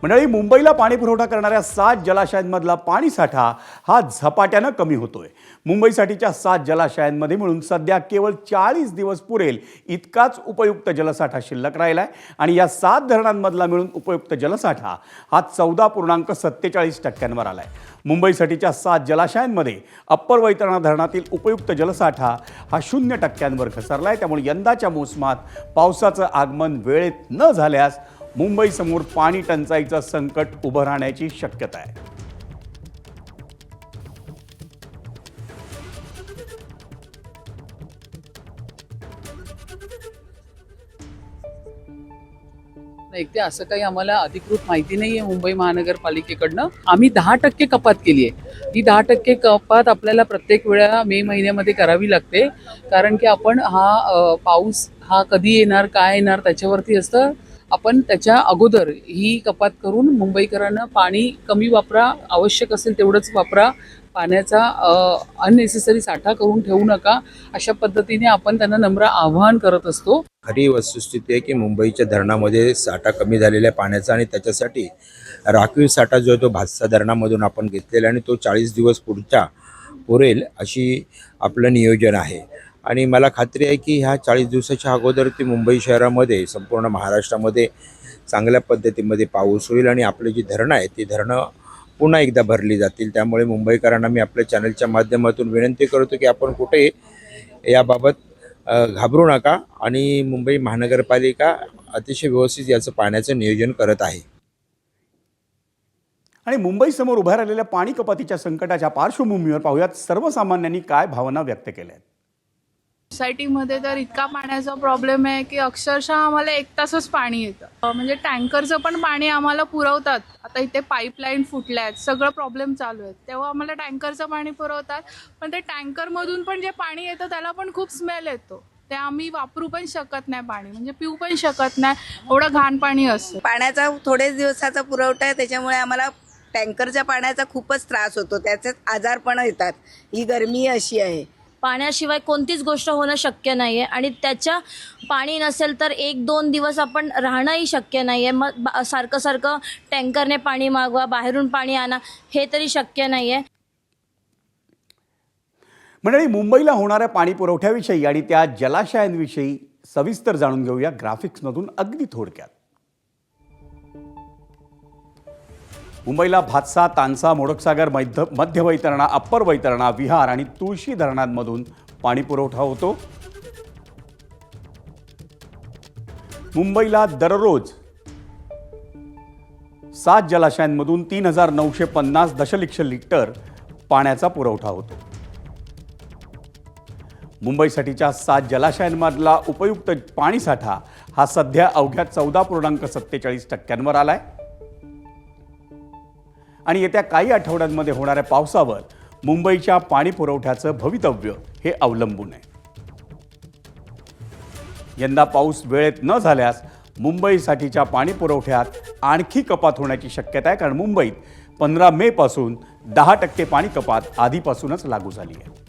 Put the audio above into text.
मंडळी, मुंबईला पाणी पुरवठा करणाऱ्या 7 जलाशयांमधला पाणी साठा हा झपाट्यानं कमी होतोय। मुंबईसाठीच्या 7 जलाशयांमध्ये मिळून सध्या केवळ 40 दिवस पुरेल इतकाच उपयुक्त जलसाठा शिल्लक राहिलाय आणि या 7 धरणांमधला मिळून उपयुक्त जलसाठा हा 14.47% आलाय। मुंबईसाठीच्या 7 जलाशयांमध्ये अप्पर वैतरणा धरणातील उपयुक्त जलसाठा हा 0% घसरलाय। त्यामुळे यंदाच्या मोसमात पावसाचं आगमन वेळेत न झाल्यास मुंबई समोर पाणी टंचाईचं संकट उभं राहण्याची शक्यता आहे। एक ते असं काही आम्हाला अधिकृत माहिती नाहीये मुंबई महानगरपालिकेकडनं। आम्ही 10% कपात केली आहे। ही 10% कपात आपल्याला प्रत्येक वेळा मे महिन्यामध्ये करावी लागते, कारण की आपण पाऊस हा कधी येणार काय येणार त्याच्यावरती असतं। आपण त्याच्या अगोदर ही कपात करून मुंबईकरांना पाणी कमी वापरा, आवश्यक असेल तेवढंच वापरा, पाण्याचा अननेसेसरी साठा करून ठेवू नका, अशा पद्धतीने आपण त्यांना नम्र आवाहन करत असतो। खरी वस्तुस्थिती आहे की मुंबईच्या धरणामध्ये साठा कमी झालेला आहे पाण्याचा, आणि त्याच्यासाठी राखीव साठा जो आहे तो भातसा धरणामधून आपण घेतलेला आणि तो 40 दिवस पुढच्या पुरेल अशी आपलं नियोजन आहे। आणि मला खात्री आहे की ह्या 40 दिवसाच्या अगोदर ती मुंबई शहरामध्ये संपूर्ण महाराष्ट्रामध्ये चांगल्या पद्धतीमध्ये पाऊस होईल आणि आपली जी धरणं आहे ती धरणं पुन्हा एकदा भरली जातील। त्यामुळे मुंबईकरांना मी आपल्या चॅनलच्या माध्यमातून विनंती करतो की आपण कुठे याबाबत घाबरू नका, आणि मुंबई महानगरपालिका अतिशय व्यवस्थित याचं पाण्याचं नियोजन करत आहे। आणि मुंबई समोर उभ्या राहिलेल्या पाणी कपातीच्या संकटाच्या पार्श्वभूमीवर पाहूयात सर्वसामान्यांनी काय भावना व्यक्त केल्या आहेत। सोसायटीमध्ये तर इतका पाण्याचा प्रॉब्लेम आहे की अक्षरशः आम्हाला 1 तासच पाणी येतं। म्हणजे टँकरचं पण पाणी आम्हाला पुरवतात। आता इथे पाईपलाईन फुटल्या आहेत, सगळं प्रॉब्लेम चालू आहे, तेव्हा आम्हाला टँकरचं पाणी पुरवतात, पण ते टँकरमधून पण जे पाणी येतं त्याला पण खूप स्मेल येतो। ते आम्ही वापरू पण शकत नाही, पाणी म्हणजे पिऊ पण शकत नाही, एवढं घाण पाणी असतं। पाण्याचा थोडेच दिवसाचा पुरवठा आहे, त्याच्यामुळे आम्हाला टँकरच्या पाण्याचा खूपच त्रास होतो, त्याचे आजार पण येतात। ही गरमी अशी आहे, पाण्याशिवाय कोणतीच गोष्ट होणं शक्य नाही आहे, आणि त्याच्या पाणी नसेल तर 1-2 दिवस आपण राहणंही शक्य नाही आहे। मग सारखं टँकरने पाणी मागवा, बाहेरून पाणी आणा, हे तरी शक्य नाही आहे। मंडळी, मुंबईला होणाऱ्या पाणी पुरवठ्याविषयी आणि त्या जलाशयांविषयी सविस्तर जाणून घेऊया ग्राफिक्समधून अगदी थोडक्यात। मुंबईला भातसा, तानसा, मोडकसागर, मध्य वैतरणा, अप्पर वैतरणा, विहार आणि तुळशी धरणांमधून पाणी पुरवठा होतो। मुंबईला दररोज 7 जलाशयांमधून 3950 दशलक्ष लिटर पाण्याचा पुरवठा होतो। मुंबईसाठीच्या 7 जलाशयांमधला उपयुक्त पाणीसाठा हा सध्या अवघ्या 14.47% आलाय आणि येत्या काही आठवड्यांमध्ये होणाऱ्या पावसावर मुंबईच्या पाणी पुरवठ्याचं भवितव्य हे अवलंबून आहे। यंदा पाऊस वेळेत न झाल्यास मुंबईसाठीच्या पाणी पुरवठ्यात आणखी कपात होण्याची शक्यता आहे, कारण मुंबईत 15 मे पासून 10% पाणी कपात आधीपासूनच लागू झाली आहे।